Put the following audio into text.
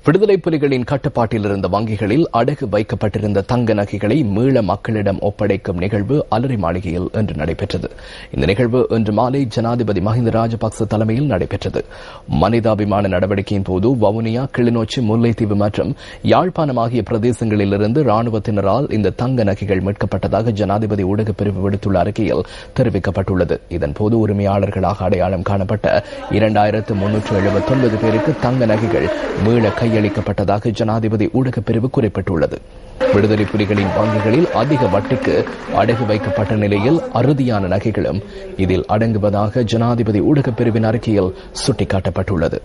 விடுதலை புலிகளின் கட்டுப்பாட்டில் இருந்த வங்கிகளில் அடகு வைக்கப்பட்டிருந்த தங்க நகைகளை மீள மக்களிடம் ஒப்படைக்கும் நிகழ்வு அலரி மாளிகையில் இன்று நடைபெற்றது. இந்த நிகழ்வு இன்று மாலை ஜனாதிபதி மஹிந்த ராஜபக்ச தலைமையில் நடைபெற்றது. மனிதாபிமான நடவடிக்கையின் போது வவுனியா, கிளிநொச்சி, முல்லைத்தீவு மற்றும் யாழ்ப்பாணம் ஆகிய பிரதேசங்களிலிருந்து ராணுவத்தினரால் இந்த தங்க நகைகள் மீட்கப்பட்டதாக ஜனாதிபதி ஊடகப் பிரிவு விடுத்துள்ள அறிக்கையில் தெரிவிக்கப்பட்டுள்ளது. இதன்போது உரிமையாளர்களாக அடையாளம் காணப்பட்ட 2379 பேருக்கு தங்க நகைகள் மீள கையளிக்கப்பட்டதாக ஜனாதிபதி ஊடகப் பிரிவு குறிப்பிட்டுள்ளது. விடுதலை புலிகளின் வங்கிகளில் அதிக வட்டிக்கு அடகு வைக்கப்பட்ட நிலையில் அறுதியான நகைகளும் இதில் அடங்குவதாக ஜனாதிபதி ஊடகப் பிரிவின் அறிக்கையில் சுட்டிக்காட்டப்பட்டுள்ளது.